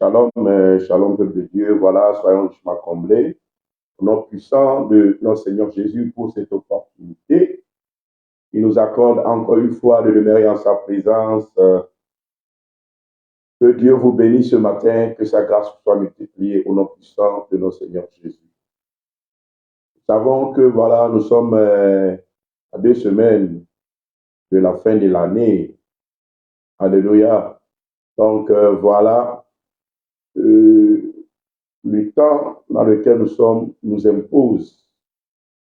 Shalom, shalom, peuple de Dieu. Voilà, soyons justement comblés. Au nom puissant de notre Seigneur Jésus pour cette opportunité. Il nous accorde encore une fois de demeurer en sa présence. Que Dieu vous bénisse ce matin, que sa grâce soit multipliée au nom puissant de notre Seigneur Jésus. Nous savons que voilà, nous sommes à 2 semaines de la fin de l'année. Alléluia. Donc voilà. Le temps dans lequel nous sommes nous impose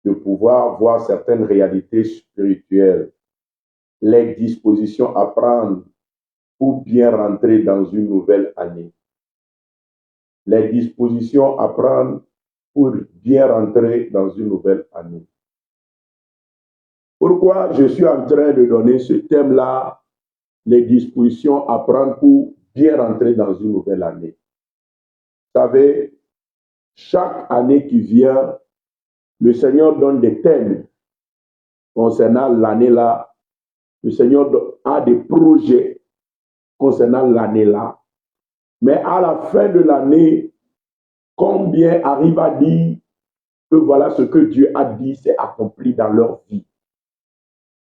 de pouvoir voir certaines réalités spirituelles, les dispositions à prendre pour bien rentrer dans une nouvelle année. Les dispositions à prendre pour bien rentrer dans une nouvelle année. Pourquoi je suis en train de donner ce thème-là, les dispositions à prendre pour bien rentrer dans une nouvelle année? Vous savez, chaque année qui vient, le Seigneur donne des thèmes concernant l'année-là. Le Seigneur a des projets concernant l'année-là. Mais à la fin de l'année, combien arrivent à dire que voilà ce que Dieu a dit s'est accompli dans leur vie?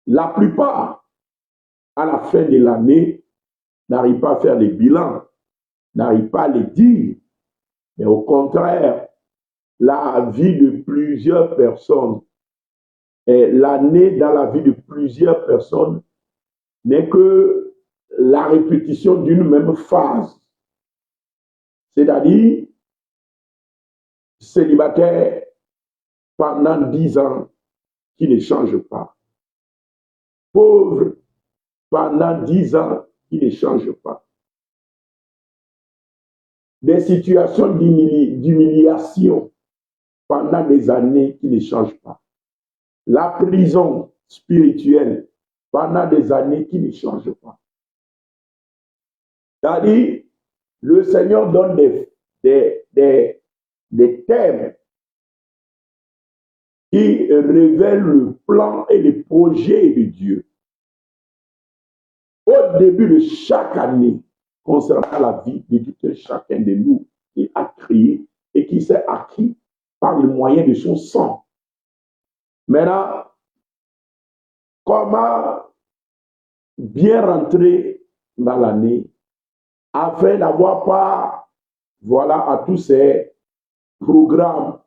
La plupart, à la fin de l'année, n'arrivent pas à faire les bilans, n'arrivent pas à les dire. Mais au contraire, la vie de plusieurs personnes, et l'année dans la vie de plusieurs personnes n'est que la répétition d'une même phase. C'est-à-dire, célibataire pendant 10 ans qui ne change pas. Pauvre pendant 10 ans qui ne change pas. Des situations d'humiliation pendant des années qui ne changent pas. La prison spirituelle pendant des années qui ne changent pas. C'est-à-dire, le Seigneur donne des thèmes qui révèlent le plan et les projets de Dieu. Au début de chaque année, concernant la vie de tout un chacun de nous, qu'il a créé et qui s'est acquis par le moyen de son sang. Maintenant, comment bien rentrer dans l'année afin d'avoir part, voilà, à tous ces programmes,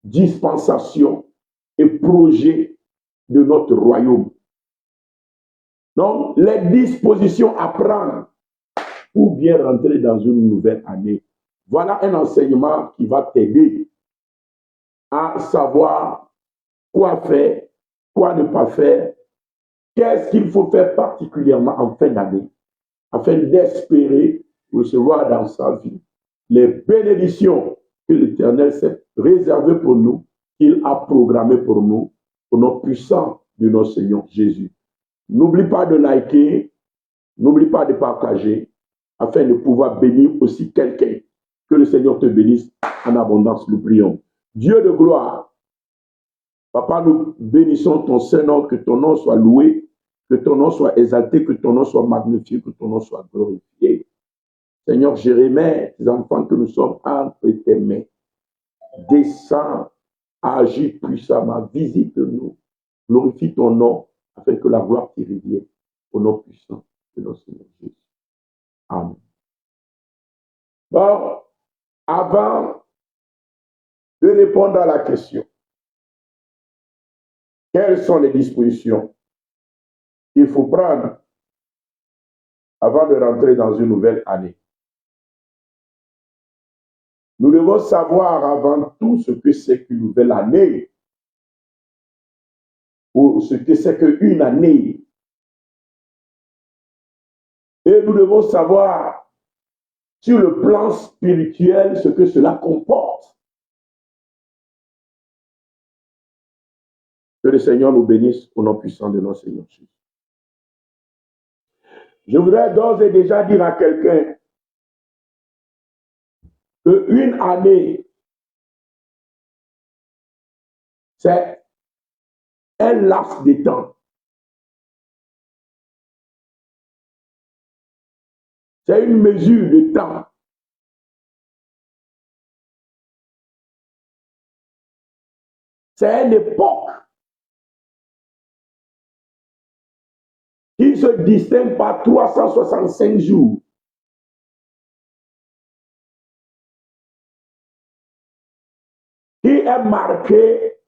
dispensations et projets de notre royaume. Donc, les dispositions à prendre pour bien rentrer dans une nouvelle année. Voilà un enseignement qui va t'aider à savoir quoi faire, quoi ne pas faire, qu'est-ce qu'il faut faire particulièrement en fin d'année, afin d'espérer recevoir dans sa vie les bénédictions que l'Éternel s'est réservées pour nous, qu'il a programmées pour nous, au nom puissant de notre Seigneur Jésus. N'oublie pas de liker, n'oublie pas de partager, afin de pouvoir bénir aussi quelqu'un. Que le Seigneur te bénisse en abondance, nous prions. Dieu de gloire, Papa, nous bénissons ton Saint-Nom, que ton nom soit loué, que ton nom soit exalté, que ton nom soit magnifié, que ton nom soit glorifié. Seigneur, je remets tes enfants que nous sommes entre tes mains. Descends, agis puissamment, visite-nous, glorifie ton nom, afin que la gloire t'y revienne, au nom puissant de notre Seigneur Jésus. Amen. Bon, avant de répondre à la question, quelles sont les dispositions qu'il faut prendre avant de rentrer dans une nouvelle année? Nous devons savoir avant tout ce que c'est qu'une nouvelle année, ou ce que c'est qu'une année. Et nous devons savoir sur le plan spirituel ce que cela comporte. Que le Seigneur nous bénisse au nom puissant de notre Seigneur Jésus. Je voudrais d'ores et déjà dire à quelqu'un qu'une année, c'est un laps de temps. C'est une mesure de temps C'est une époque qui se distingue par 365 jours. Qui est marquée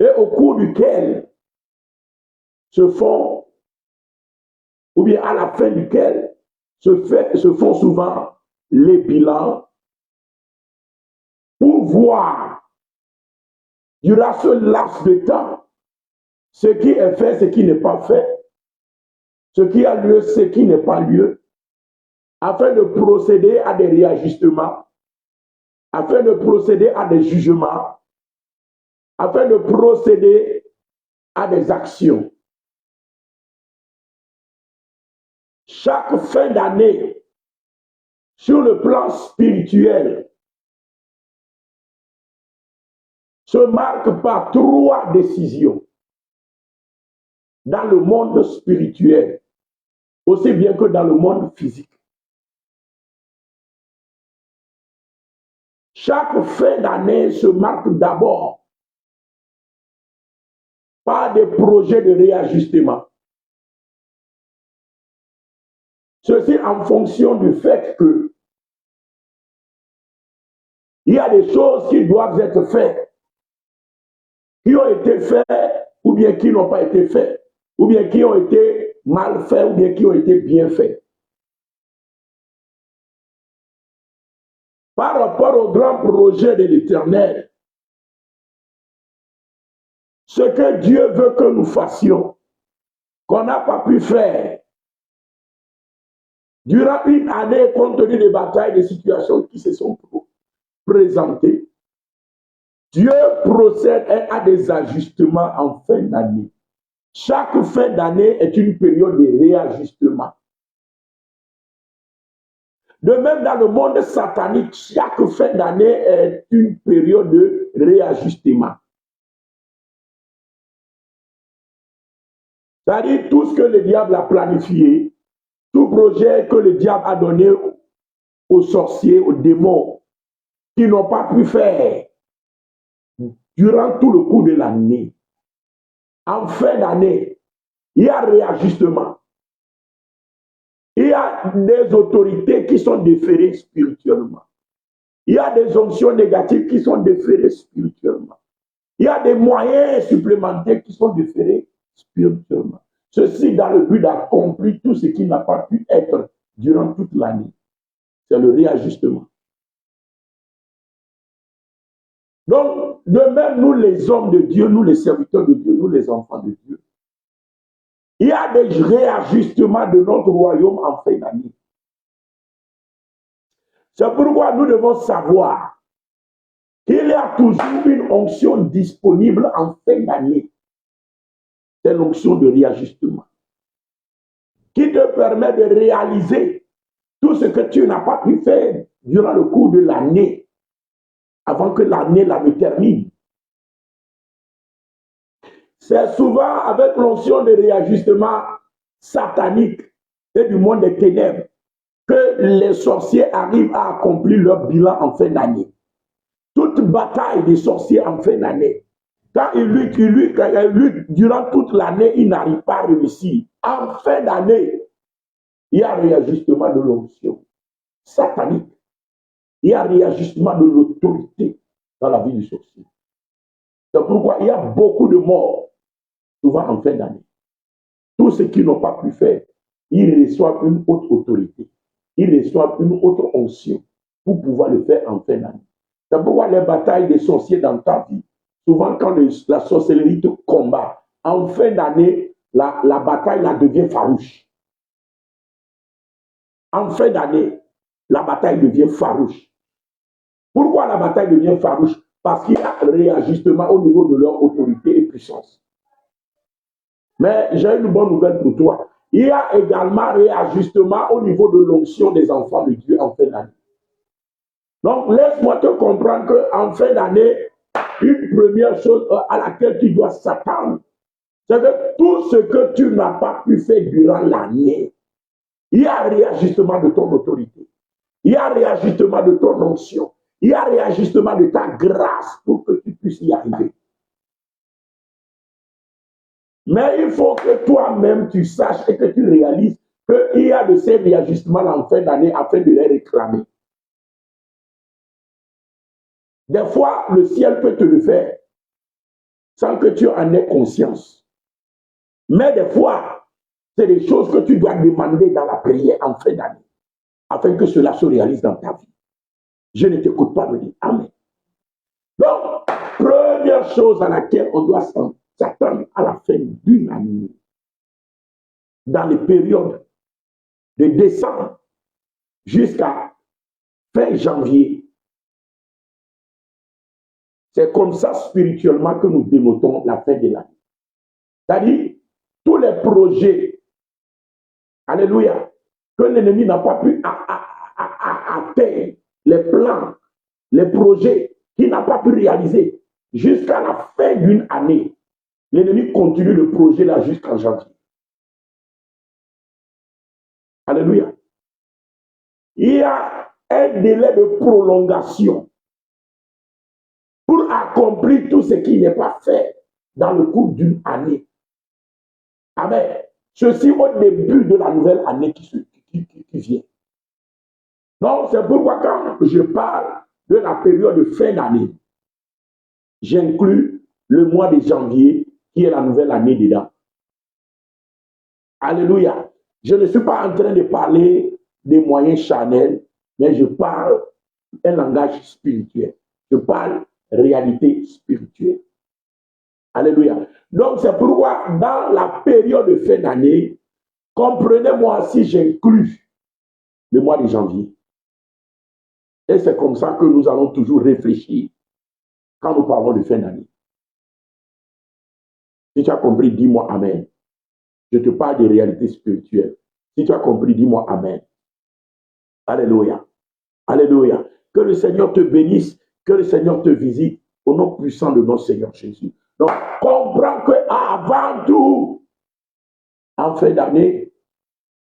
et au cours duquel se font, ou bien à la fin duquel se font souvent les bilans pour voir durant ce laps de temps ce qui est fait, ce qui n'est pas fait, ce qui a lieu, ce qui n'est pas lieu, afin de procéder à des réajustements, afin de procéder à des jugements, afin de procéder à des actions. Chaque fin d'année, sur le plan spirituel, se marque par 3 décisions dans le monde spirituel, aussi bien que dans le monde physique. Chaque fin d'année se marque d'abord par des projets de réajustement. Ceci en fonction du fait que il y a des choses qui doivent être faites, qui ont été faites ou bien qui n'ont pas été faites, ou bien qui ont été mal faites ou bien qui ont été bien faites. Par rapport au grand projet de l'Éternel, ce que Dieu veut que nous fassions, qu'on n'a pas pu faire durant une année compte tenu des batailles, des situations qui se sont présentées, Dieu procède à des ajustements en fin d'année. Chaque fin d'année est une période de réajustement. De même, dans le monde satanique, chaque fin d'année est une période de réajustement. C'est-à-dire tout ce que le diable a planifié, tout projet que le diable a donné aux sorciers, aux démons, qui n'ont pas pu faire durant tout le cours de l'année. En fin d'année, il y a réajustement. Il y a des autorités qui sont déférées spirituellement. Il y a des onctions négatives qui sont déférées spirituellement. Il y a des moyens supplémentaires qui sont déférés spirituellement. Ceci dans le but d'accomplir tout ce qui n'a pas pu être durant toute l'année. C'est le réajustement. Donc, de même, nous les hommes de Dieu, nous les serviteurs de Dieu, nous les enfants de Dieu, il y a des réajustements de notre royaume en fin d'année. C'est pourquoi nous devons savoir qu'il y a toujours une onction disponible en fin d'année. C'est l'onction de réajustement qui te permet de réaliser tout ce que tu n'as pas pu faire durant le cours de l'année avant que l'année la termine. C'est souvent avec l'onction de réajustement satanique et du monde des ténèbres que les sorciers arrivent à accomplir leur bilan en fin d'année. Toute bataille des sorciers en fin d'année, quand ils luttent durant toute l'année, ils n'arrivent pas à réussir. En fin d'année, il y a réajustement de l'onction satanique. Il y a réajustement de l'autorité dans la vie du sorcier. C'est pourquoi il y a beaucoup de morts, souvent en fin d'année. Tous ceux qui n'ont pas pu faire, ils reçoivent une autre autorité. Ils reçoivent une autre onction pour pouvoir le faire en fin d'année. C'est pourquoi les batailles des sorciers dans ta vie, souvent quand la sorcellerie te combat, en fin d'année, la bataille là devient farouche. En fin d'année, la bataille devient farouche. Pourquoi la bataille devient farouche? Parce qu'il y a un réajustement au niveau de leur autorité et puissance. Mais j'ai une bonne nouvelle pour toi. Il y a également réajustement au niveau de l'onction des enfants de Dieu en fin d'année. Donc, laisse-moi te comprendre qu'en fin d'année, une première chose à laquelle tu dois s'attendre, c'est que tout ce que tu n'as pas pu faire durant l'année, il y a réajustement de ton autorité. Il y a réajustement de ton onction. Il y a réajustement de ta grâce pour que tu puisses y arriver. Mais il faut que toi-même tu saches et que tu réalises qu'il y a de ces réajustements en fin d'année afin de les réclamer. Des fois, le ciel peut te le faire sans que tu en aies conscience. Mais des fois, c'est des choses que tu dois demander dans la prière en fin d'année afin que cela se réalise dans ta vie. Je ne t'écoute pas me dire Amen. Donc, première chose à laquelle on doit s'attendre à la fin d'une année, dans les périodes de décembre jusqu'à fin janvier, c'est comme ça spirituellement que nous dénotons la fin de l'année. C'est-à-dire, tous les projets, alléluia, que l'ennemi n'a pas pu atteindre, les plans, les projets qu'il n'a pas pu réaliser jusqu'à la fin d'une année, l'ennemi continue le projet là jusqu'en janvier. Alléluia. Il y a un délai de prolongation pour accomplir tout ce qui n'est pas fait dans le cours d'une année. Amen. Ceci au début de la nouvelle année qui vient. Donc, c'est pourquoi quand je parle de la période de fin d'année, j'inclus le mois de janvier qui est la nouvelle année dedans. Alléluia. Je ne suis pas en train de parler des moyens charnels, mais je parle un langage spirituel. Je parle réalité spirituelle. Alléluia. Donc, c'est pourquoi dans la période de fin d'année, comprenez-moi si j'inclus le mois de janvier. Et c'est comme ça que nous allons toujours réfléchir quand nous parlons de fin d'année. Si tu as compris, dis-moi Amen. Je te parle des réalités spirituelles. Si tu as compris, dis-moi Amen. Alléluia. Alléluia. Que le Seigneur te bénisse, que le Seigneur te visite au nom puissant de notre Seigneur Jésus. Donc, comprends qu'avant tout, en fin d'année,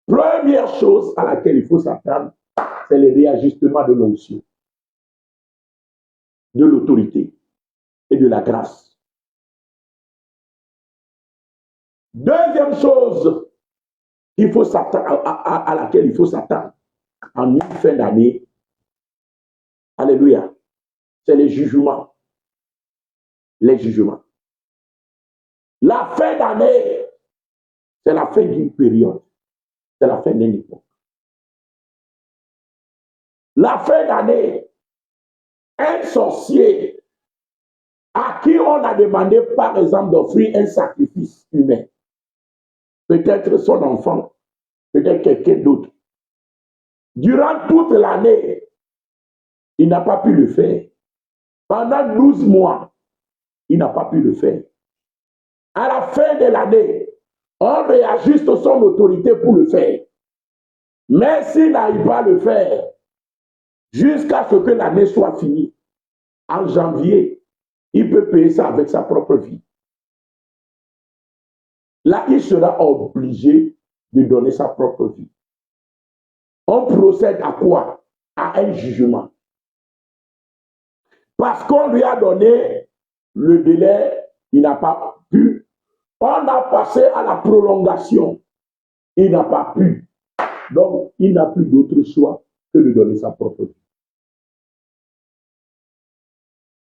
première chose à laquelle il faut s'attendre, c'est le réajustement de l'onction, de l'autorité et de la grâce. Deuxième chose qu'il faut s'attendre, à laquelle il faut s'attendre en une fin d'année, alléluia, c'est les jugements. Les jugements. La fin d'année, c'est la fin d'une période. C'est la fin d'une époque. La fin d'année, un sorcier à qui on a demandé, par exemple, d'offrir un sacrifice humain, peut-être son enfant, peut-être quelqu'un d'autre, durant toute l'année, il n'a pas pu le faire. Pendant 12 mois, il n'a pas pu le faire. À la fin de l'année, on réajuste son autorité pour le faire. Mais s'il n'arrive pas à le faire, jusqu'à ce que l'année soit finie, en janvier, il peut payer ça avec sa propre vie. Là, il sera obligé de donner sa propre vie. On procède à quoi? À un jugement. Parce qu'on lui a donné le délai, il n'a pas pu. On a passé à la prolongation, il n'a pas pu. Donc, il n'a plus d'autre choix que de donner sa propre vie.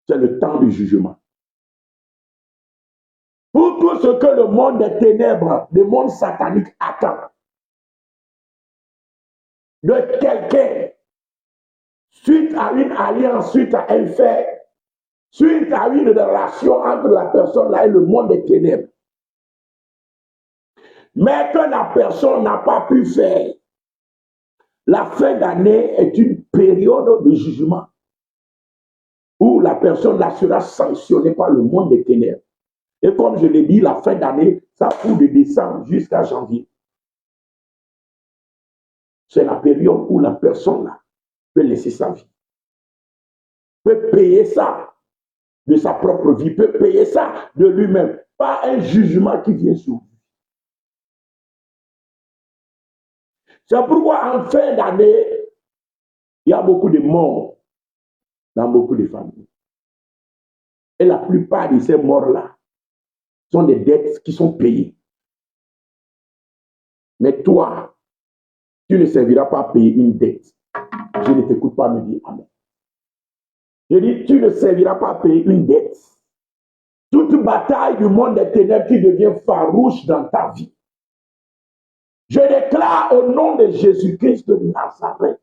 C'est le temps du jugement. Pour tout ce que le monde des ténèbres, le monde satanique attend de quelqu'un, suite à une alliance, suite à un fait, suite à une relation entre la personne là et le monde des ténèbres, mais que la personne n'a pas pu faire. La fin d'année est une période de jugement où la personne là sera sanctionnée par le monde des ténèbres. Et comme je l'ai dit, la fin d'année, ça court de décembre jusqu'à janvier. C'est la période où la personne là peut laisser sa vie, peut payer ça de sa propre vie, peut payer ça de lui-même, pas un jugement qui vient sur lui. C'est pourquoi en fin d'année, il y a beaucoup de morts. dans beaucoup de familles. Et la plupart de ces morts-là sont des dettes qui sont payées. Mais toi, tu ne serviras pas à payer une dette. Je ne t'écoute pas me dire Amen. Je dis, tu ne serviras pas à payer une dette. Toute bataille du monde des ténèbres qui devient farouche dans ta vie. Je déclare au nom de Jésus-Christ de Nazareth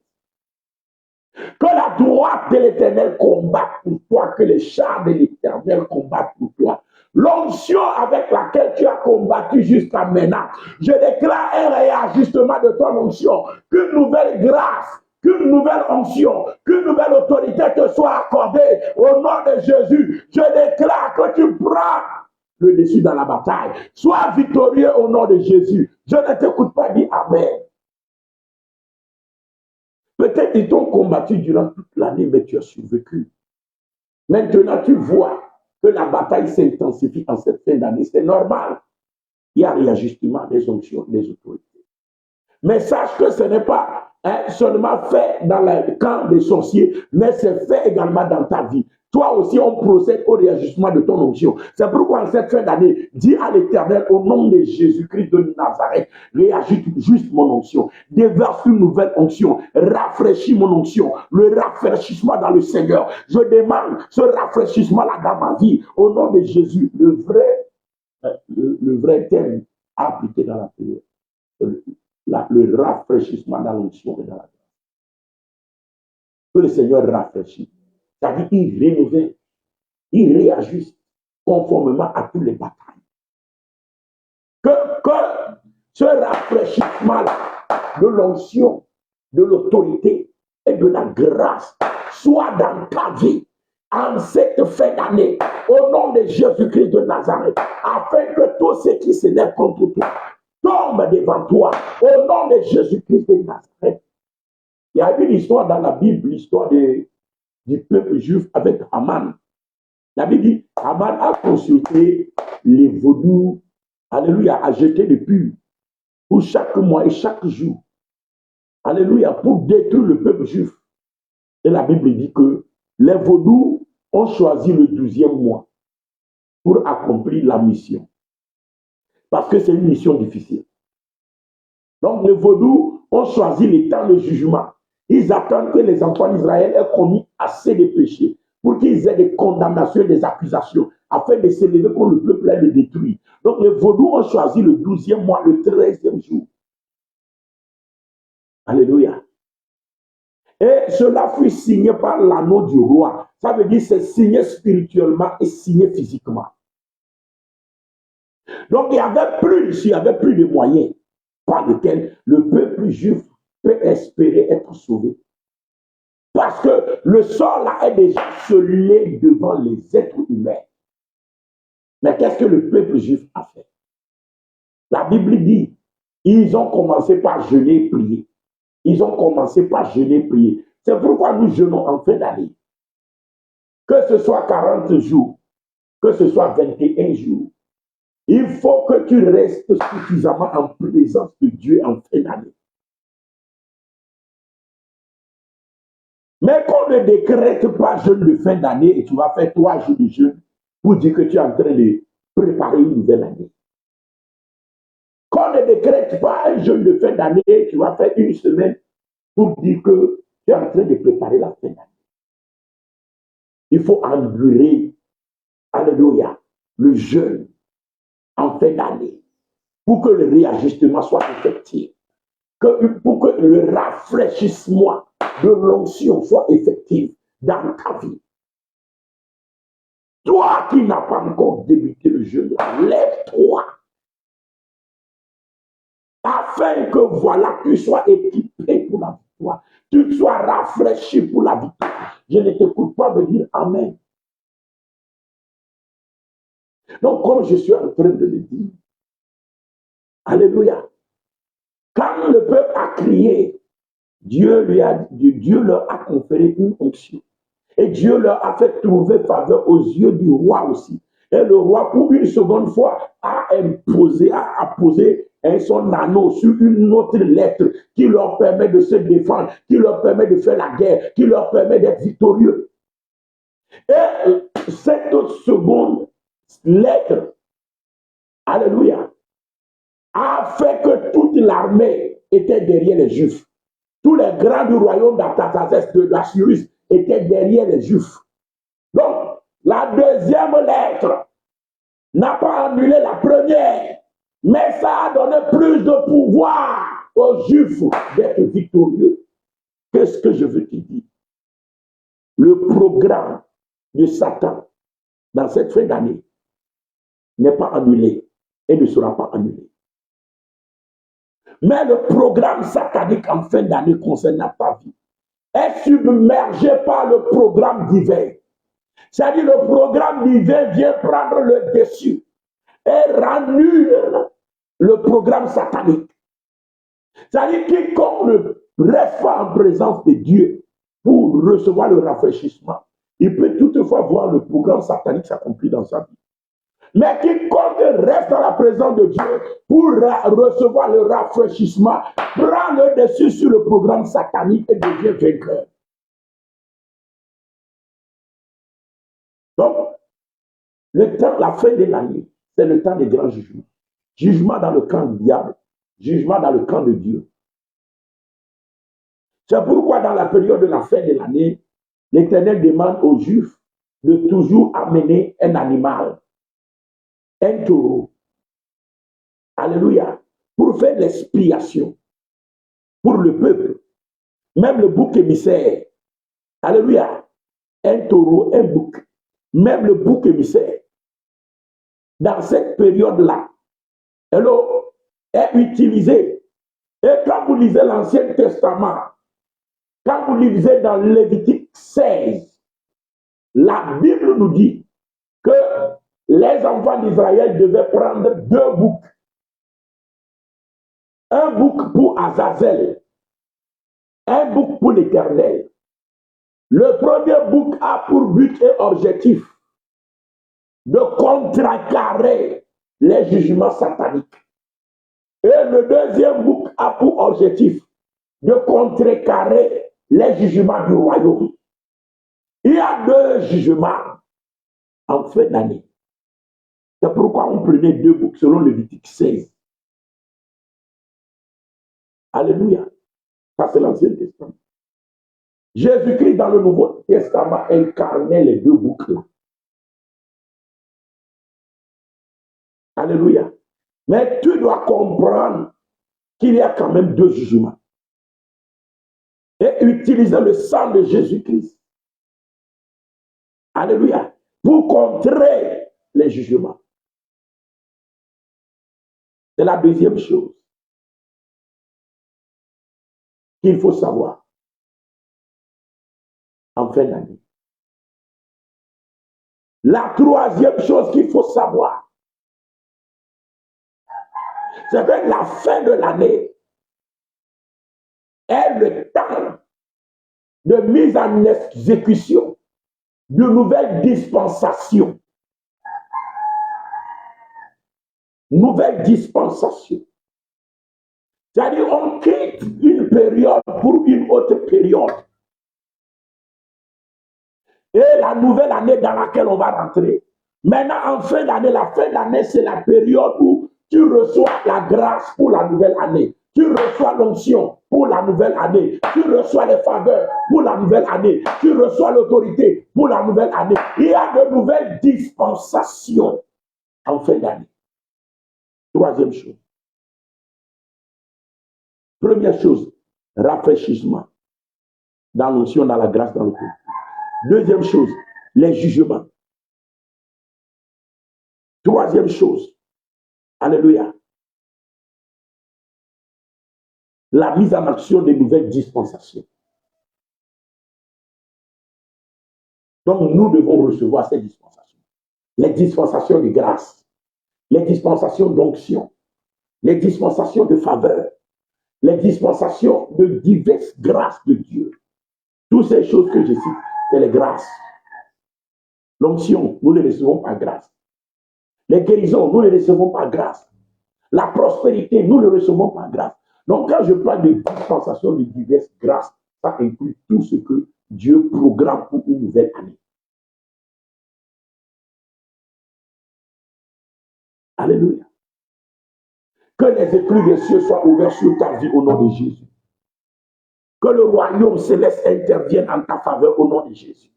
que la droite de l'Éternel combatte pour toi, que les chars de l'Éternel combattent pour toi. L'onction avec laquelle tu as combattu jusqu'à maintenant, je déclare un réajustement de ton onction, qu'une nouvelle grâce, qu'une nouvelle onction, qu'une nouvelle autorité te soit accordée au nom de Jésus. Je déclare que tu prends le dessus dans la bataille. Sois victorieux au nom de Jésus. Je ne t'écoute pas dire Amen. Peut-être qu'ils t'ont combattu durant toute l'année, mais tu as survécu. Maintenant, tu vois que la bataille s'intensifie en cette fin d'année. C'est normal. Il y a réajustement des onctions, des autorités. Mais sache que ce n'est pas seulement fait dans le camp des sorciers, mais c'est fait également dans ta vie. Toi aussi, on procède au réajustement de ton onction. C'est pourquoi en cette fin d'année, dis à l'Éternel, au nom de Jésus-Christ de Nazareth, réajuste juste mon onction. Déverse une nouvelle onction. Rafraîchis mon onction. Le rafraîchissement dans le Seigneur. Je demande ce rafraîchissement-là dans ma vie. Au nom de Jésus, le vrai thème à appliquer dans la prière. Le rafraîchissement dans l'onction et dans la grâce. Que le Seigneur rafraîchisse. C'est-à-dire qu'il renouvelle, il réajuste conformément à toutes les batailles. Que ce rafraîchissement-là de l'onction, de l'autorité et de la grâce soit dans ta vie en cette fin d'année, au nom de Jésus-Christ de Nazareth, afin que tous ceux qui se lèvent contre toi tombent devant toi, au nom de Jésus-Christ de Nazareth. Il y a une histoire dans la Bible, l'histoire du peuple juif avec Haman. La Bible dit, Haman a consulté les vaudous, alléluia, à jeter le pur pour chaque mois et chaque jour. Alléluia, pour détruire le peuple juif. Et la Bible dit que les vaudous ont choisi le 12e mois pour accomplir la mission. Parce que c'est une mission difficile. Donc les vaudous ont choisi le temps de jugement. Ils attendent que les enfants d'Israël aient commis assez de péchés pour qu'ils aient des condamnations et des accusations afin de s'élever contre le peuple et le détruire. Donc les vaudous ont choisi le 12e mois, le 13e jour. Alléluia. Et cela fut signé par l'anneau du roi. Ça veut dire c'est signé spirituellement et signé physiquement. Donc il n'y avait plus de moyens par lesquels le peuple juif peut espérer être sauvé. Parce que le sort là est déjà scellé devant les êtres humains. Mais qu'est-ce que le peuple juif a fait? La Bible dit, ils ont commencé par jeûner et prier. Ils ont commencé par jeûner et prier. C'est pourquoi nous jeûnons en fin d'année. Que ce soit 40 jours, que ce soit 21 jours. Il faut que tu restes suffisamment en présence de Dieu en fin d'année. Mais qu'on ne décrète pas jeûne de fin d'année et tu vas faire 3 jours de jeûne pour dire que tu es en train de préparer une nouvelle année. Qu'on ne décrète pas un jeûne de fin d'année et tu vas faire une semaine pour dire que tu es en train de préparer la fin d'année. Il faut endurer, alléluia, le jeûne en fin d'année pour que le réajustement soit effectif. Pour que le rafraîchissement de l'onction soit effectif dans ta vie. Toi qui n'as pas encore débuté le jeûne, lève-toi afin que voilà, tu sois équipé pour la victoire, tu sois rafraîchi pour la victoire. Je ne t'écoute pas me dire Amen. Donc, comme je suis en train de le dire, alléluia, quand le peuple a crié, Dieu leur a conféré une onction. Et Dieu leur a fait trouver faveur aux yeux du roi aussi. Et le roi, pour une seconde fois, a posé son anneau sur une autre lettre qui leur permet de se défendre, qui leur permet de faire la guerre, qui leur permet d'être victorieux. Et cette seconde lettre, alléluia, a fait que toute l'armée était derrière les Juifs. Tous les grands du royaume d'Artaxerxès, de l'Assyrus, étaient derrière les Juifs. Donc, la deuxième lettre n'a pas annulé la première, mais ça a donné plus de pouvoir aux Juifs d'être victorieux. Qu'est-ce que je veux te dire? Le programme de Satan dans cette fin d'année n'est pas annulé et ne sera pas annulé. Mais le programme satanique en fin d'année concernant ta vie est submergé par le programme divin. C'est-à-dire le programme divin vient prendre le dessus et rannule le programme satanique. C'est-à-dire quiconque ne reste pas en présence de Dieu pour recevoir le rafraîchissement, il peut toutefois voir le programme satanique s'accomplir dans sa vie. Mais quiconque reste dans la présence de Dieu pour recevoir le rafraîchissement, prend le dessus sur le programme satanique et devient vainqueur. Donc, le temps, la fin de l'année, c'est le temps des grands jugements. Jugement dans le camp du diable, jugement dans le camp de Dieu. C'est pourquoi dans la période de la fin de l'année, l'Éternel demande aux Juifs de toujours amener un animal, un taureau. Alléluia. Pour faire l'expiation pour le peuple. Même le bouc émissaire. Alléluia. Un taureau, un bouc. Même le bouc émissaire. Dans cette période-là, est utilisé. Et quand vous lisez l'Ancien Testament, quand vous lisez dans Lévitique 16, la Bible nous dit que les enfants d'Israël devaient prendre 2 boucs. Un bouc pour Azazel, un bouc pour l'Éternel. Le premier bouc a pour but et objectif de contrecarrer les jugements sataniques. Et le deuxième bouc a pour objectif de contrecarrer les jugements du royaume. Il y a 2 jugements en fin d'année. C'est pourquoi on prenait 2 boucs selon Lévitique 16. Alléluia. Ça, c'est l'Ancien Testament. Jésus-Christ, dans le Nouveau Testament, incarnait les 2 boucs-là. Alléluia. Mais tu dois comprendre qu'il y a quand même 2 jugements. Et utiliser le sang de Jésus-Christ. Alléluia. Pour contrer les jugements. C'est la deuxième chose qu'il faut savoir en fin d'année. La troisième chose qu'il faut savoir, c'est que la fin de l'année est le temps de mise en exécution de nouvelles dispensations. Nouvelles dispensations. C'est-à-dire, on quitte une période pour une autre période. Et la nouvelle année dans laquelle on va rentrer. Maintenant, en fin d'année, la fin d'année, c'est la période où tu reçois la grâce pour la nouvelle année. Tu reçois l'onction pour la nouvelle année. Tu reçois les faveurs pour la nouvelle année. Tu reçois l'autorité pour la nouvelle année. Il y a de nouvelles dispensations en fin d'année. Troisième chose. Première chose, rafraîchissement dans l'onction, dans la grâce, dans le cœur. Deuxième chose, les jugements. Troisième chose, alléluia, la mise en action des nouvelles dispensations. Donc, nous devons recevoir ces dispensations. Les dispensations de grâce, les dispensations d'onction, les dispensations de faveur, les dispensations de diverses grâces de Dieu. Toutes ces choses que je cite, c'est les grâces. L'onction, nous ne les recevons pas grâce. Les guérisons, nous ne les recevons pas grâce. La prospérité, nous ne les recevons pas grâce. Donc, quand je parle de dispensation de diverses grâces, ça inclut tout ce que Dieu programme pour une nouvelle année. Alléluia. Que les éclus des cieux soient ouverts sur ta vie au nom de Jésus. Que le royaume céleste intervienne en ta faveur au nom de Jésus.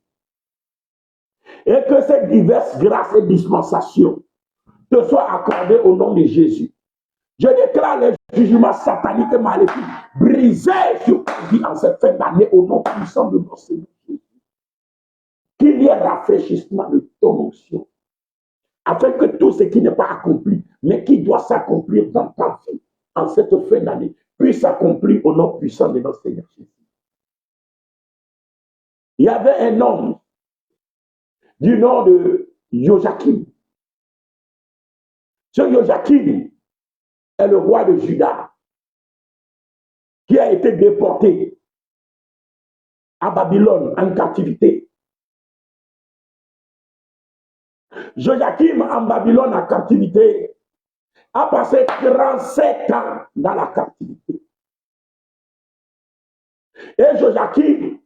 Et que ces diverses grâces et dispensations te soient accordées au nom de Jésus. Je déclare les jugements sataniques et maléfiques brisés sur ta vie en cette fin d'année au nom puissant de notre Seigneur Jésus. Qu'il y ait rafraîchissement de ton onction, afin que tout ce qui n'est pas accompli, mais qui doit s'accomplir dans ta vie en cette fin d'année, puisse s'accomplir au nom puissant de notre Seigneur Jésus. Il y avait un homme du nom de Joachim. Ce Joachim est le roi de Juda qui a été déporté à Babylone en captivité. Joachim en Babylone en captivité a passé 37 ans dans la captivité. Et Joachim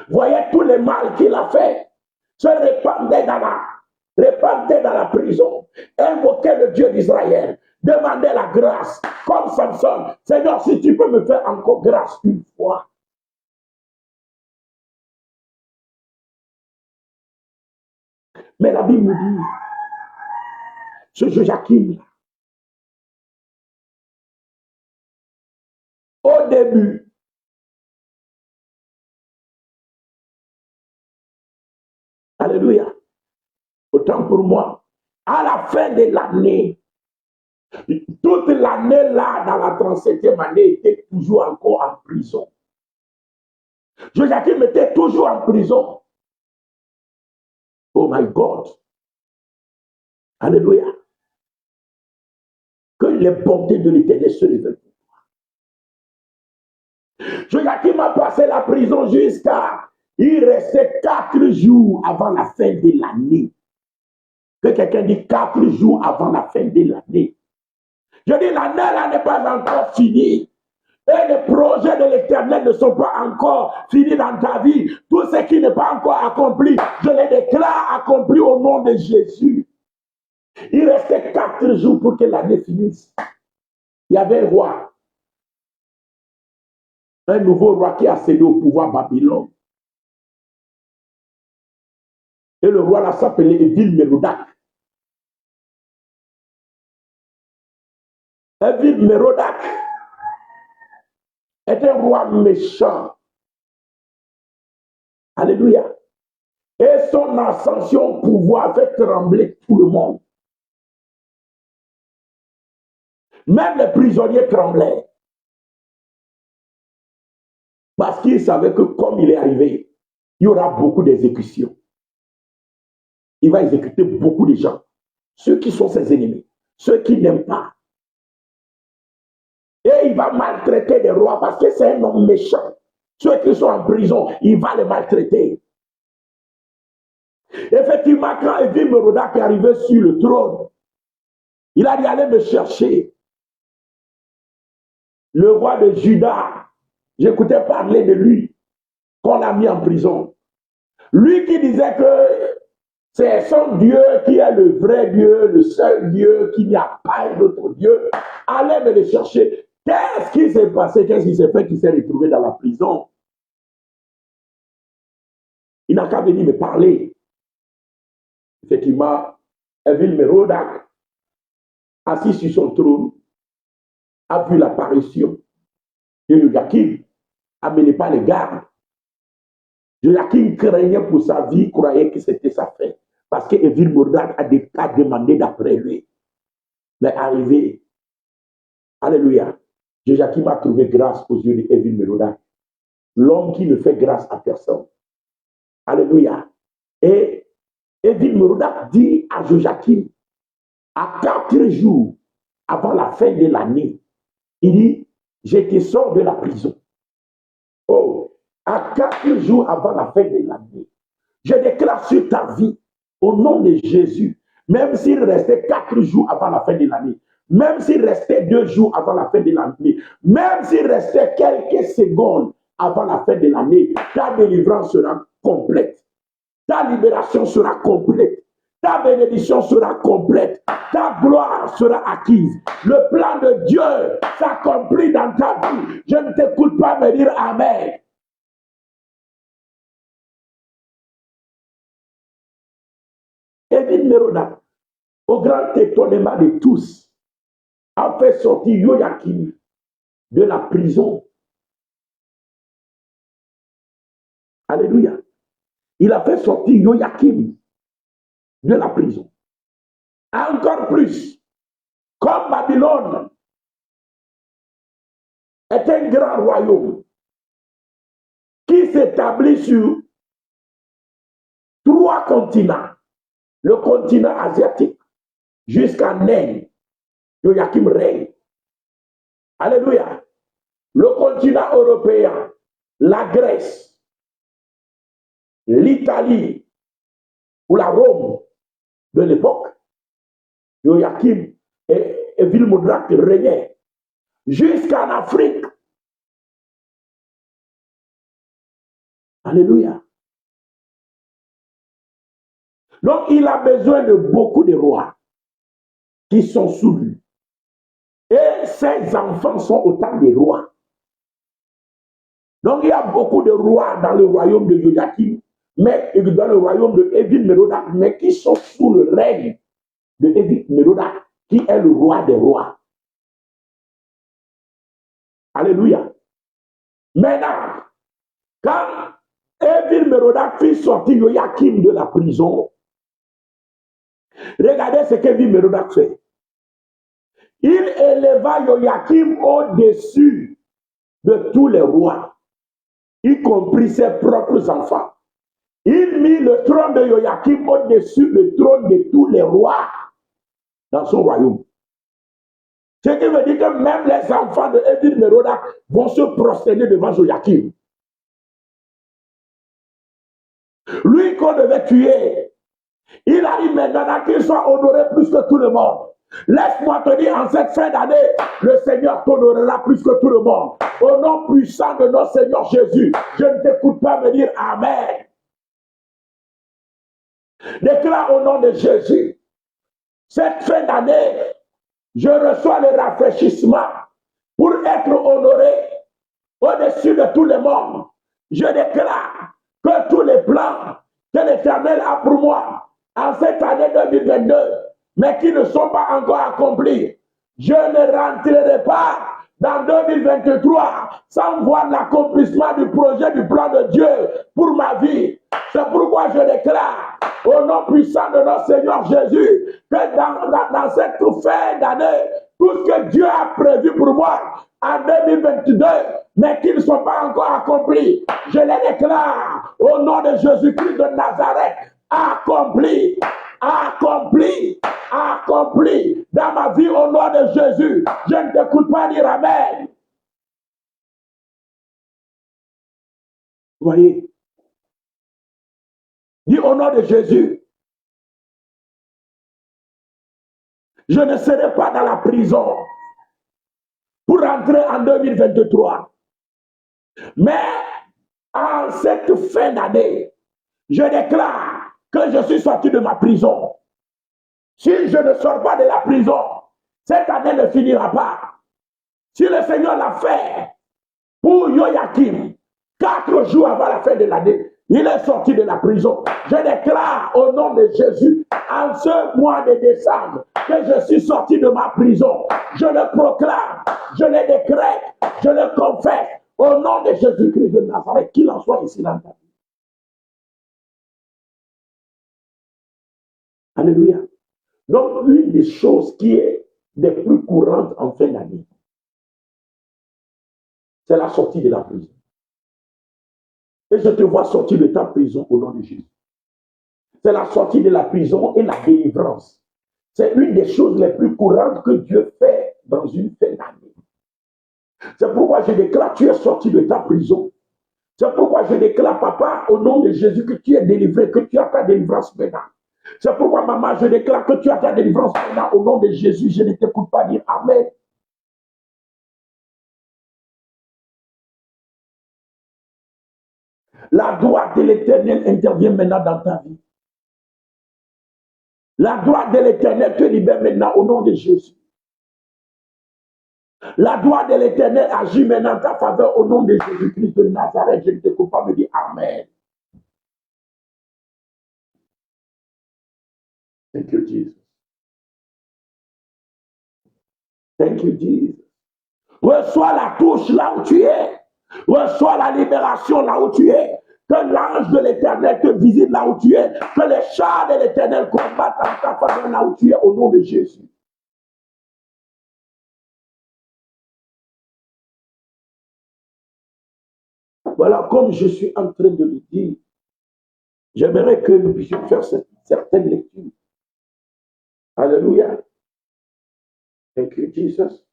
voyait tous les mal qu'il a fait, se répandait dans la prison, invoquait le Dieu d'Israël, demandait la grâce, comme Samson. Seigneur, si tu peux me faire encore grâce une fois. Mais la Bible nous dit, ce Joachim, au début, alléluia, autant pour moi, à la fin de l'année, toute l'année là, dans la 37e année, était toujours encore en prison. Joachim était toujours en prison. Oh my God. Alléluia. Que les bontés de l'Éternel se révèlent pour toi. Joachim a passé la prison jusqu'à... Il restait 4 jours avant la fin de l'année. Que quelqu'un dit 4 jours avant la fin de l'année. Je dis, l'année là n'est pas encore finie. Et les projets de l'Éternel ne sont pas encore finis dans ta vie. Tout ce qui n'est pas encore accompli, je les déclare accompli au nom de Jésus. Il restait 4 jours pour que l'année finisse. Il y avait un roi. Un nouveau roi qui a cédé au pouvoir Babylone. Et le roi là s'appelait Évil-Mérodach. Évil-Mérodach est un roi méchant. Alléluia. Et son ascension au pouvoir fait trembler tout le monde. Même les prisonniers tremblaient. Parce qu'ils savaient que comme il est arrivé, il y aura beaucoup d'exécutions. Il va exécuter beaucoup de gens. Ceux qui sont ses ennemis. Ceux qui n'aiment pas. Et il va maltraiter des rois parce que c'est un homme méchant. Ceux qui sont en prison, il va les maltraiter. Effectivement, quand Évil-Mérodach est arrivé sur le trône, il a dit allez me chercher. Le roi de Juda, j'écoutais parler de lui, qu'on a mis en prison. Lui qui disait que c'est son Dieu qui est le vrai Dieu, le seul Dieu, qu'il n'y a pas d'autre Dieu. Allez me le chercher. Qu'est-ce qui s'est passé? Qu'est-ce qui s'est fait qu'il s'est retrouvé dans la prison? Il n'a qu'à venir me parler. Effectivement, Évil-Mérodach, assis sur son trône, a vu l'apparition de Joachim, amené par les gardes. Joachim craignait pour sa vie, croyait que c'était sa fin. Parce que Évil-Mérodach a demandé d'après lui. Mais arrivé, alléluia, Joachim a trouvé grâce aux yeux d'Évil-Mérodach. L'homme qui ne fait grâce à personne. Alléluia. Et Évil-Mérodach dit à Joachim, à 4 jours avant la fin de l'année, il dit, je te sors de la prison. Oh, à 4 jours avant la fin de l'année, je déclare sur ta vie, au nom de Jésus, même s'il restait 4 jours avant la fin de l'année, même s'il restait 2 jours avant la fin de l'année, même s'il restait quelques secondes avant la fin de l'année, ta délivrance sera complète. Ta libération sera complète. Ta ta bénédiction sera complète, ta gloire sera acquise. Le plan de Dieu s'accomplit dans ta vie. Je ne t'écoute pas me dire Amen. Évite Mérodach, au grand étonnement de tous, a fait sortir Joachim de la prison. Alléluia. Il a fait sortir Joachim de la prison. Encore plus, comme Babylone est un grand royaume qui s'établit sur 3 continents. Le continent asiatique jusqu'en Inde. Joachim règne. Alléluia. Le continent européen, la Grèce, l'Italie ou la Rome de l'époque, Joachim et Vilmodrac régnaient jusqu'en Afrique. Alléluia. Donc, il a besoin de beaucoup de rois qui sont sous lui. Et ses enfants sont autant de rois. Donc, il y a beaucoup de rois dans le royaume de Joachim, mais dans le royaume de Évil-Mérodach, mais qui sont sous le règne de Évil-Mérodach, qui est le roi des rois. Alléluia. Maintenant, quand Évil-Mérodach fit sortir Joachim de la prison, regardez ce qu'Évil-Mérodach fait. Il éleva Joachim au-dessus de tous les rois, y compris ses propres enfants. Il mit le trône de Joachim au-dessus du trône de tous les rois dans son royaume. Ce qui veut dire que même les enfants de Évil-Mérodach vont se prosterner devant Joachim. Lui qu'on devait tuer, il a dit maintenant qu'il soit honoré plus que tout le monde. Laisse-moi te dire, en cette fin d'année, le Seigneur t'honorera plus que tout le monde. Au nom puissant de notre Seigneur Jésus, je ne t'écoute pas me dire Amen. Déclare au nom de Jésus, cette fin d'année, je reçois le rafraîchissement pour être honoré au-dessus de tout le monde. Je déclare que tous les plans que l'Éternel a pour moi en cette année 2022, mais qui ne sont pas encore accomplis, je ne rentrerai pas dans 2023 sans voir l'accomplissement du projet, du plan de Dieu pour ma vie. C'est pourquoi je déclare au nom puissant de notre Seigneur Jésus que dans cette fin d'année, tout ce que Dieu a prévu pour moi en 2022, mais qui ne sont pas encore accomplis, je les déclare au nom de Jésus-Christ de Nazareth, accompli, accompli, accompli dans ma vie au nom de Jésus. Je ne t'écoute pas dire Amen. Voyez, dis au nom de Jésus, je ne serai pas dans la prison pour entrer en 2023. Mais en cette fin d'année, je déclare que je suis sorti de ma prison. Si je ne sors pas de la prison, cette année ne finira pas. Si le Seigneur l'a fait pour Joachim, 4 jours avant la fin de l'année, il est sorti de la prison. Je déclare au nom de Jésus, en ce mois de décembre, que je suis sorti de ma prison. Je le proclame, je le décrète, je le confesse, au nom de Jésus-Christ de Nazareth, qu'il en soit ici dans ta vie. Alléluia. Donc, une des choses qui est des plus courantes en fin d'année, c'est la sortie de la prison. Et je te vois sortir de ta prison au nom de Jésus. C'est la sortie de la prison et la délivrance. C'est une des choses les plus courantes que Dieu fait dans une fin d'année. C'est pourquoi je déclare, tu es sorti de ta prison. C'est pourquoi je déclare, papa, au nom de Jésus, que tu es délivré, que tu as ta délivrance maintenant. C'est pourquoi, maman, je déclare que tu as ta délivrance maintenant. Au nom de Jésus, je ne t'écoute pas dire Amen. La droite de l'Éternel intervient maintenant dans ta vie. La gloire de l'Éternel te libère maintenant au nom de Jésus. La gloire de l'Éternel agit maintenant en ta faveur au nom de Jésus-Christ de Nazareth. Je ne te coupe pas, me dire Amen. Thank you, Jesus. Thank you, Jesus. Reçois la touche là où tu es. Reçois la libération là où tu es. Que l'ange de l'Éternel te visite là où tu es. Que les chars de l'Éternel combattent en ta faveur là où tu es au nom de Jésus. Voilà, comme je suis en train de le dire, j'aimerais que nous puissions faire certaines lectures. Alléluia. Thank you, Jesus.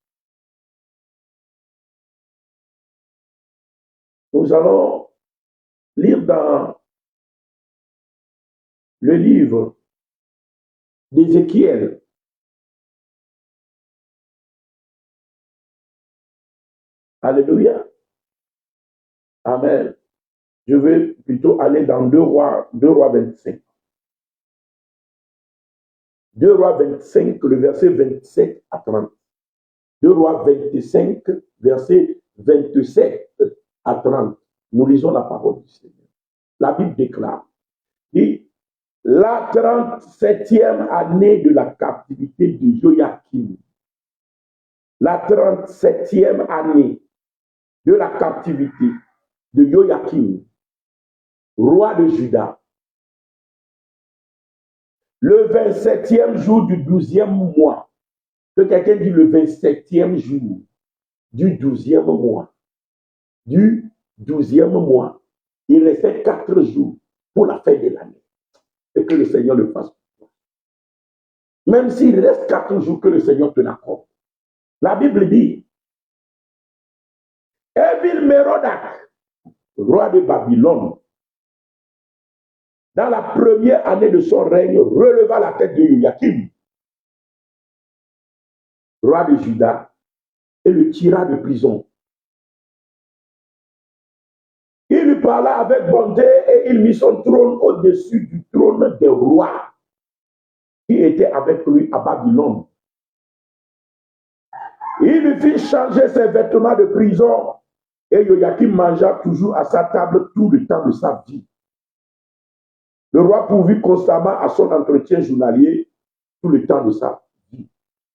Nous allons lire dans le livre d'Ézéchiel. Alléluia. Amen. Je vais plutôt aller dans 2 Rois 25. 2 Rois 25, le verset 27 à 30. 2 Rois 25, verset 27 à 30. Nous lisons la parole du Seigneur. La Bible déclare, dit, la 37e année de la captivité de Joachim, la 37e année de la captivité de Joachim, roi de Juda, le 27e jour du 12e mois, que quelqu'un dit le 27e jour du 12e mois, du 12e mois, il restait 4 jours pour la fin de l'année. Et que le Seigneur le fasse. Même s'il reste 4 jours que le Seigneur te l'accorde. La Bible dit, Évil-Mérodach, roi de Babylone, dans la première année de son règne, releva la tête de Joachim, roi de Juda, et le tira de prison. Il lui parla avec bonté et il mit son trône au-dessus du trône des rois qui étaient avec lui à Babylone. Il lui fit changer ses vêtements de prison et Joachim mangea toujours à sa table tout le temps de sa vie. Le roi pourvut constamment à son entretien journalier tout le temps de sa vie.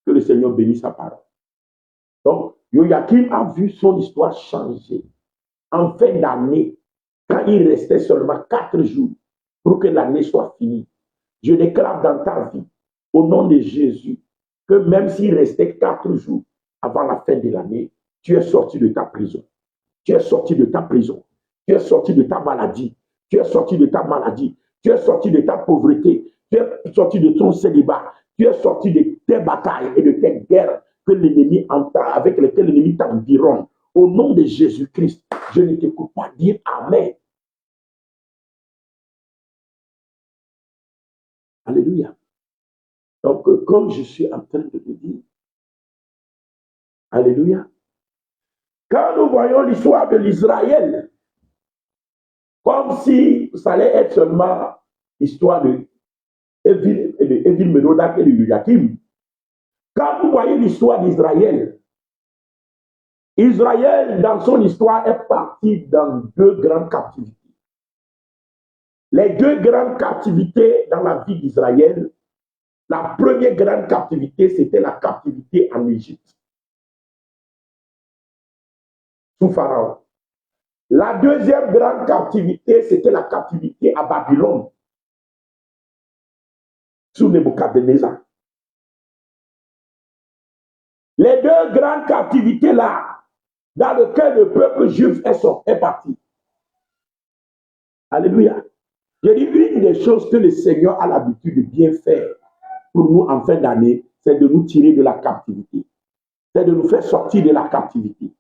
Que le Seigneur bénisse sa parole. Donc, Joachim a vu son histoire changer. En fin d'année, quand il restait seulement 4 jours pour que l'année soit finie, je déclare dans ta vie, au nom de Jésus, que même s'il restait 4 jours avant la fin de l'année, tu es sorti de ta prison. Tu es sorti de ta prison. Tu es sorti de ta maladie. Tu es sorti de ta maladie. Tu es sorti de ta pauvreté. Tu es sorti de ton célibat. Tu es sorti de tes batailles et de tes guerres que l'ennemi entend, avec lesquelles l'ennemi t'environne. Au nom de Jésus-Christ, je ne t'écoute pas dire Amen. Alléluia. Donc, comme je suis en train de te dire, Alléluia. Quand nous voyons l'histoire de l'Israël, comme si ça allait être seulement l'histoire de Évil-Mérodach et de Joachim, quand vous voyez l'histoire d'Israël, Israël, dans son histoire, est parti dans 2 grandes captivités. Les 2 grandes captivités dans la vie d'Israël, la première grande captivité, c'était la captivité en Égypte, sous Pharaon. La deuxième grande captivité, c'était la captivité à Babylone, sous Nebuchadnezzar. Les 2 grandes captivités-là, dans lesquelles le peuple juif est parti. Alléluia. Je dis, une des choses que le Seigneur a l'habitude de bien faire pour nous en fin d'année, c'est de nous tirer de la captivité. C'est de nous faire sortir de la captivité.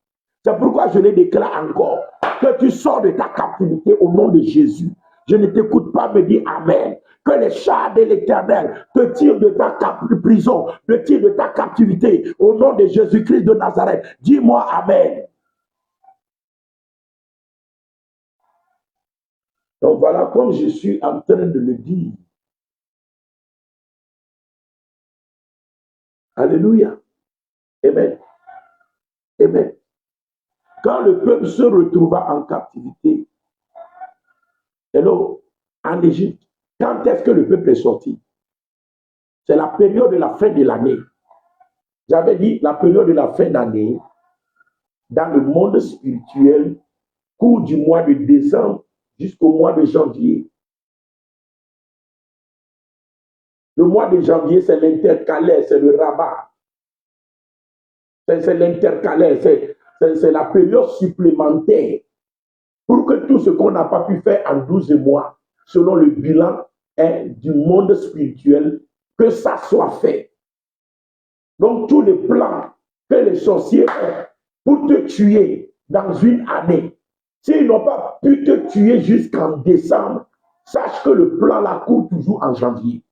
C'est pourquoi je le déclare encore, que tu sors de ta captivité au nom de Jésus. Je ne t'écoute pas me dire Amen. Que les chars de l'Éternel te tirent de ta prison, te tirent de ta captivité au nom de Jésus-Christ de Nazareth. Dis-moi Amen. Donc voilà, comme je suis en train de le dire, Alléluia. Amen. Amen. Quand le peuple se retrouva en captivité, hello, en Égypte, quand est-ce que le peuple est sorti? C'est la période de la fin de l'année. J'avais dit la période de la fin d'année, dans le monde spirituel, court du mois de décembre jusqu'au mois de janvier. Le mois de janvier, c'est l'intercalaire, c'est le rabat. C'est l'intercalaire, c'est la période supplémentaire pour que tout ce qu'on n'a pas pu faire en 12 mois, selon le bilan du monde spirituel, que ça soit fait. Donc, tous les plans que les sorciers ont pour te tuer dans une année, s'ils n'ont pas pu te tuer jusqu'en décembre, sache que le plan là court toujours en janvier.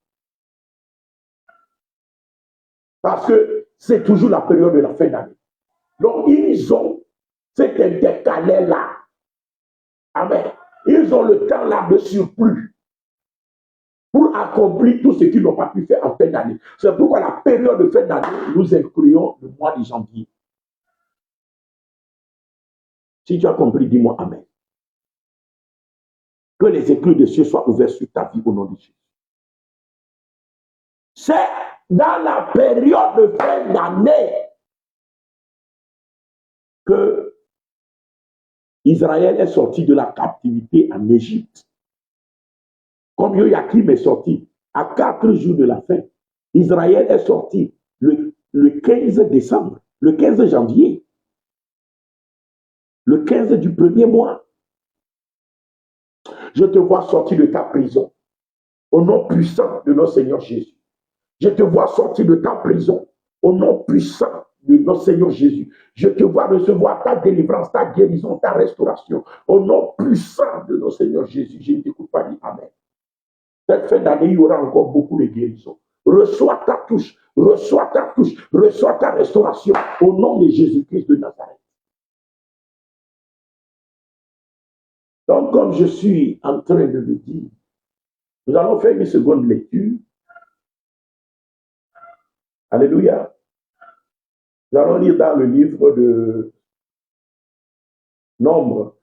Parce que c'est toujours la période de la fin d'année. Donc, ils ont cet intercalaire-là. Amen. Ils ont le temps là de surplus pour accomplir tout ce qu'ils n'ont pas pu faire en fin d'année. C'est pourquoi la période de fin d'année, nous incluons le mois de janvier. Si tu as compris, dis-moi Amen. Que les éclus de cieux soient ouverts sur ta vie au nom de Jésus. C'est dans la période de fin d'année que Israël est sorti de la captivité en Égypte. Comme Joachim est sorti à 4 jours de la fin, Israël est sorti le 15 décembre, le 15 janvier, le 15 du premier mois. Je te vois sortir de ta prison au nom puissant de notre Seigneur Jésus. Je te vois sortir de ta prison au nom puissant de notre Seigneur Jésus. Je te vois recevoir ta délivrance, ta guérison, ta restauration au nom puissant de notre Seigneur Jésus. Je ne t'écoute pas dire Amen. Cette fin d'année, il y aura encore beaucoup de guérisons. Reçois ta touche, reçois ta touche, reçois ta restauration au nom de Jésus-Christ de Nazareth. Donc, comme je suis en train de le dire, nous allons faire une seconde lecture. Alléluia. Nous allons lire dans le livre de Nombre.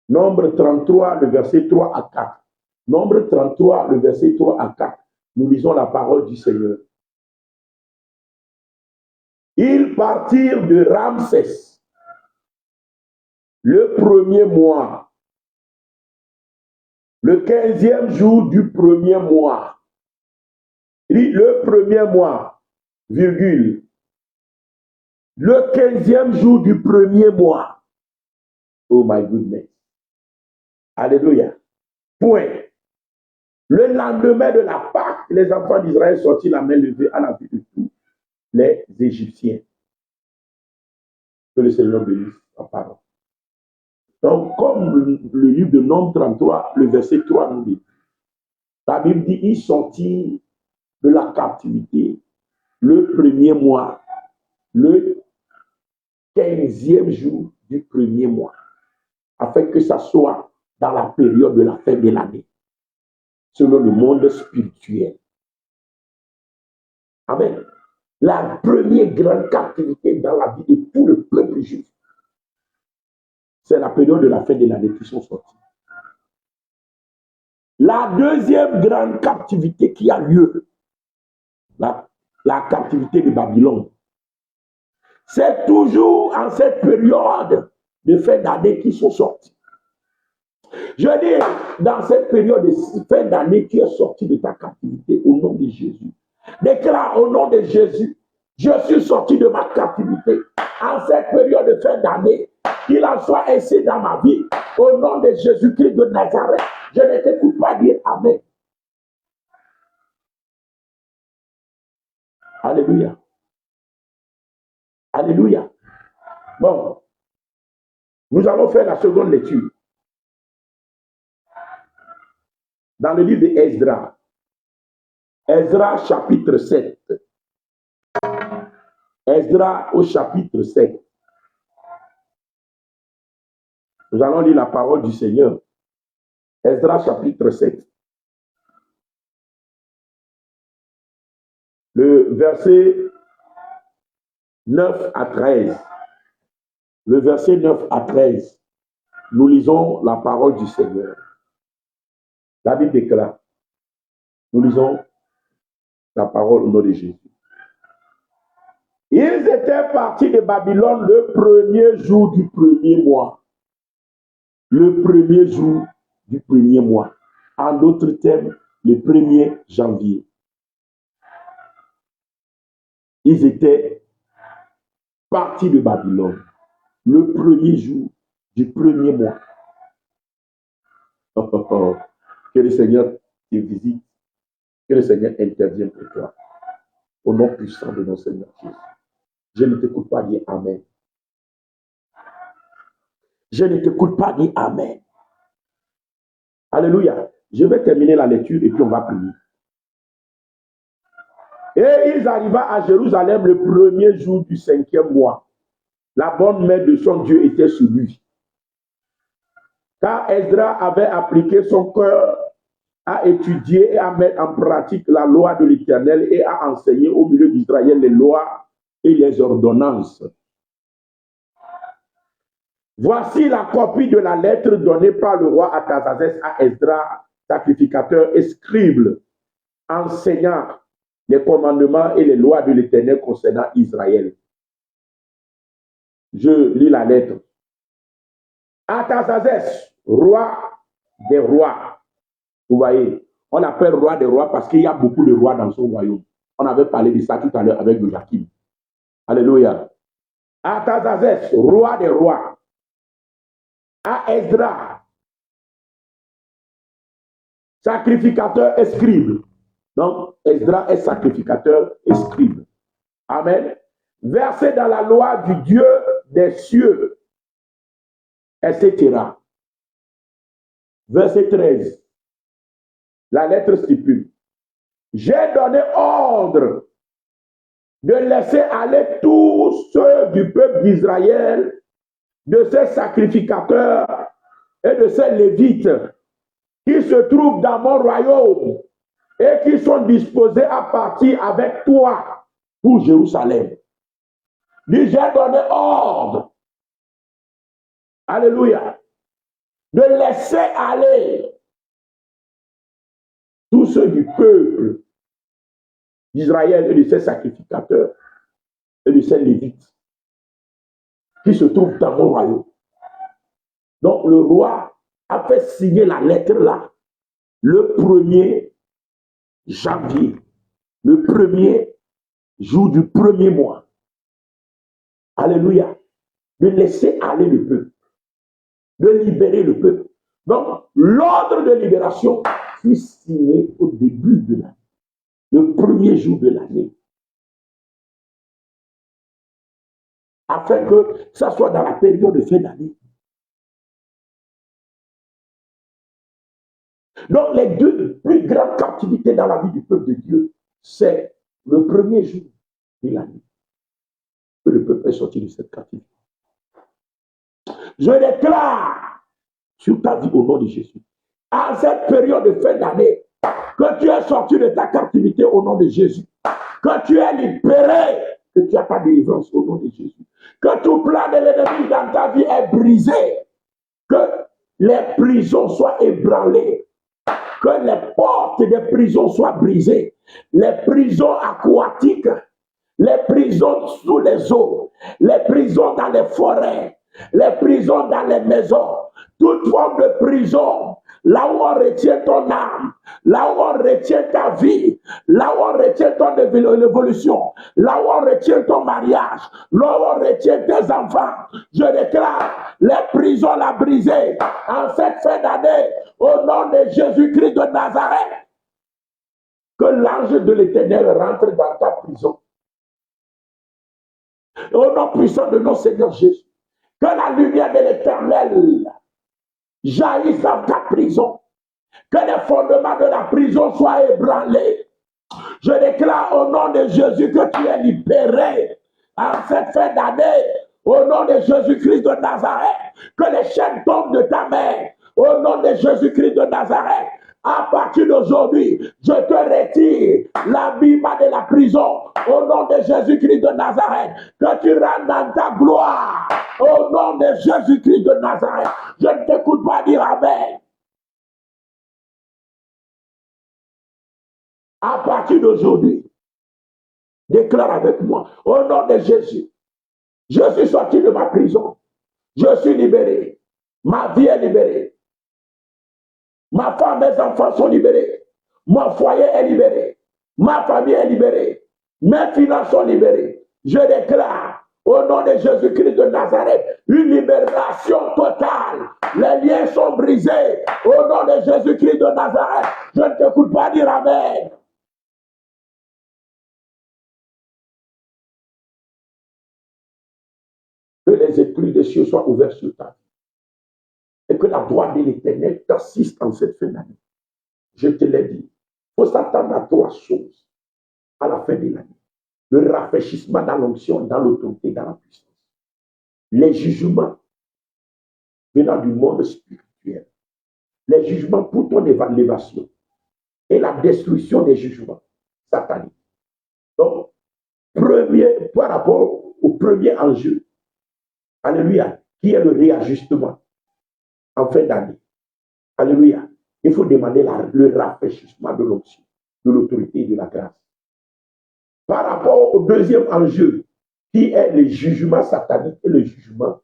Nombre 33, le verset 3 à 4. Nombre 33, le verset 3 à 4. Nous lisons la parole du Seigneur. Ils partirent de Ramsès le premier mois, le 15e jour du premier mois. Le premier mois, virgule. Le 15e jour du premier mois. Oh my goodness. Alléluia. Point. Le lendemain de la Pâque, les enfants d'Israël sortirent la main levée à la vue de tous les Égyptiens. Que le Seigneur bénisse sa parole. Donc, comme le livre de Nombre 33, le verset 3 nous dit, la Bible dit, ils sortirent de la captivité le premier mois, le 15e jour du premier mois, afin que ça soit dans la période de la fin de l'année, selon le monde spirituel. Amen. La première grande captivité dans la vie de tout le peuple juif, c'est la période de la fin de l'année qui sont sortis. La deuxième grande captivité qui a lieu, la captivité de Babylone, c'est toujours en cette période de fin d'année qu'ils sont sortis. Je dis, dans cette période de fin d'année qui est sorti de ta captivité, au nom de Jésus, déclare au nom de Jésus, je suis sorti de ma captivité. En cette période de fin d'année, qu'il en soit ainsi dans ma vie, au nom de Jésus-Christ de Nazareth, je ne t'écoute pas dire Amen. Alléluia. Alléluia. Bon, nous allons faire la seconde lecture. Dans le livre d'Esdras. Esdras chapitre 7. Esdras au chapitre 7. Nous allons lire la parole du Seigneur. Esdras chapitre 7. Le verset 9 à 13. Le verset 9 à 13. Nous lisons la parole du Seigneur. La Bible déclare. Nous lisons la parole au nom de Jésus. Ils étaient partis de Babylone le premier jour du premier mois. Le premier jour du premier mois. En d'autres termes, le 1er janvier. Ils étaient partis de Babylone le premier jour du premier mois. Que le Seigneur te visite. Que le Seigneur intervienne pour toi. Au nom puissant de notre Seigneur Jésus. Je ne t'écoute pas dire Amen. Je ne t'écoute pas dire Amen. Alléluia. Je vais terminer la lecture et puis on va prier. Et ils arriva à Jérusalem le premier jour du 5e mois. La bonne main de son Dieu était sur lui. Car Esdras avait appliqué son cœur à étudier et à mettre en pratique la loi de l'Éternel et à enseigner au milieu d'Israël les lois et les ordonnances. Voici la copie de la lettre donnée par le roi Artaxerxès à Esdras, sacrificateur et scribe, enseignant les commandements et les lois de l'Éternel concernant Israël. Je lis la lettre. Artaxerxès, roi des rois. Vous voyez, on l'appelle roi des rois parce qu'il y a beaucoup de rois dans son royaume. On avait parlé de ça tout à l'heure avec Joachim. Alléluia. Artaxerxès, roi des rois. À Esdras, sacrificateur et scribe. Donc, Esdras est sacrificateur et scribe. Amen. Versé dans la loi du Dieu des cieux, etc. Verset 13. La lettre stipule. J'ai donné ordre de laisser aller tous ceux du peuple d'Israël, de ces sacrificateurs et de ces lévites qui se trouvent dans mon royaume et qui sont disposés à partir avec toi pour Jérusalem. J'ai donné ordre, alléluia, de laisser aller tous ceux du peuple d'Israël et de ses sacrificateurs et de ces lévites qui se trouvent dans mon royaume. Donc le roi a fait signer la lettre là le 1er janvier, le premier jour du premier mois. Alléluia. De laisser aller le peuple, de libérer le peuple. Donc l'ordre de libération fut signé au début de l'année, le premier jour de l'année. Afin que ça soit dans la période de fin d'année. Donc, les deux plus grandes captivités dans la vie du peuple de Dieu, c'est le premier jour de l'année que le peuple est sorti de cette captivité. Je déclare sur ta vie au nom de Jésus, à cette période de fin d'année, que tu es sorti de ta captivité au nom de Jésus, que tu es libéré, que tu as ta délivrance au nom de Jésus, que tout plan de l'ennemi dans ta vie est brisé, que les prisons soient ébranlées, que les portes des prisons soient brisées, les prisons aquatiques, les prisons sous les eaux, les prisons dans les forêts, les prisons dans les maisons, toute forme de prison, là où on retient ton âme, là où on retient ta vie, là où on retient ton évolution, là où on retient ton mariage, là où on retient tes enfants, je déclare les prisons la brisées en cette fin d'année au nom de Jésus-Christ de Nazareth. Que l'ange de l'Éternel rentre dans ta prison. Au nom puissant de notre Seigneur Jésus. Que la lumière de l'Éternel jaillisse dans ta prison. Que les fondements de la prison soient ébranlés. Je déclare au nom de Jésus que tu es libéré en cette fin d'année. Au nom de Jésus-Christ de Nazareth. Que les chaînes tombent de ta main. Au nom de Jésus-Christ de Nazareth. À partir d'aujourd'hui, je te retire l'habillement de la prison. Au nom de Jésus-Christ de Nazareth, que tu rentres dans ta gloire. Au nom de Jésus-Christ de Nazareth, je ne t'écoute pas dire Amen. À partir d'aujourd'hui, déclare avec moi, au nom de Jésus, je suis sorti de ma prison. Je suis libéré. Ma vie est libérée. Ma femme, mes enfants sont libérés. Mon foyer est libéré. Ma famille est libérée. Mes finances sont libérées. Je déclare, au nom de Jésus-Christ de Nazareth, une libération totale. Les liens sont brisés. Au nom de Jésus-Christ de Nazareth, je ne t'écoute pas dire Amen. Que les écrits des cieux soient ouverts sur ta vie. Et que la droite de l'Éternel t'assiste en cette fin d'année. Je te l'ai dit. Il faut s'attendre à 3 choses à la fin de l'année. Le rafraîchissement dans l'onction, dans l'autorité, dans la puissance. Les jugements venant du monde spirituel. Les jugements pour ton élévation. Et la destruction des jugements sataniques. Donc, par rapport au premier enjeu, alléluia, qui est le réajustement en fin d'année. Alléluia. Il faut demander le rafraîchissement de l'onction, de l'autorité et de la grâce. Par rapport au deuxième enjeu, qui est le jugement satanique et le jugement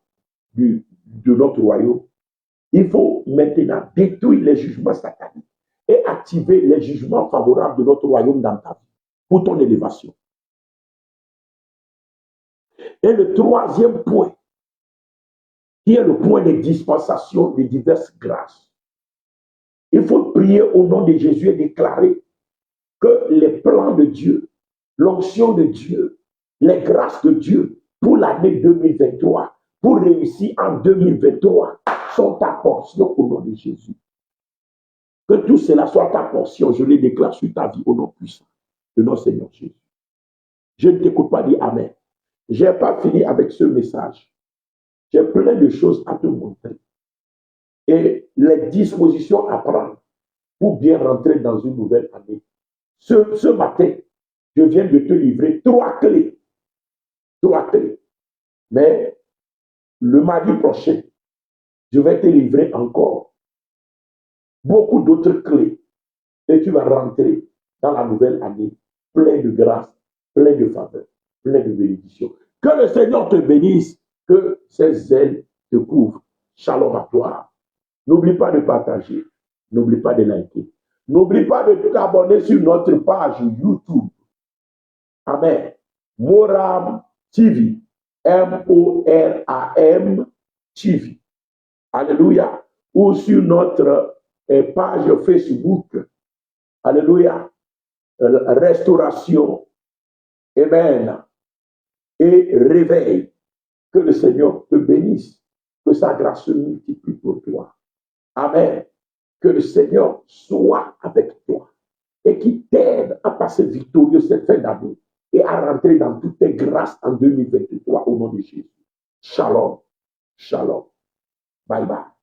de notre royaume, il faut maintenant détruire les jugements sataniques et activer les jugements favorables de notre royaume dans ta vie, pour ton élévation. Et le troisième point, qui est le point de dispensation des diverses grâces. Il faut prier au nom de Jésus et déclarer que les plans de Dieu, l'onction de Dieu, les grâces de Dieu pour l'année 2023, pour réussir en 2023, sont ta portion au nom de Jésus. Que tout cela soit ta portion, je le déclare sur ta vie au nom puissant de notre Seigneur Jésus. Je ne t'écoute pas dire Amen. Je n'ai pas fini avec ce message. J'ai plein de choses à te montrer. Et les dispositions à prendre pour bien rentrer dans une nouvelle année. Ce matin, je viens de te livrer 3 clés. 3 clés. Mais le mardi prochain, je vais te livrer encore beaucoup d'autres clés. Et tu vas rentrer dans la nouvelle année plein de grâce, plein de faveur, plein de bénédictions. Que le Seigneur te bénisse, que ses ailes te couvrent. Shalom à toi. N'oublie pas de partager. N'oublie pas de liker. N'oublie pas de t'abonner sur notre page YouTube. Amen. Moram TV. M-O-R-A-M TV. Alléluia. Ou sur notre page Facebook. Alléluia. Restauration. Amen. Et réveil. Que le Seigneur te bénisse. Que sa grâce se multiplie pour toi. Amen. Que le Seigneur soit avec toi et qu'il t'aide à passer victorieux cette fin d'année et à rentrer dans toutes tes grâces en 2023 au nom de Jésus. Shalom. Shalom. Bye bye.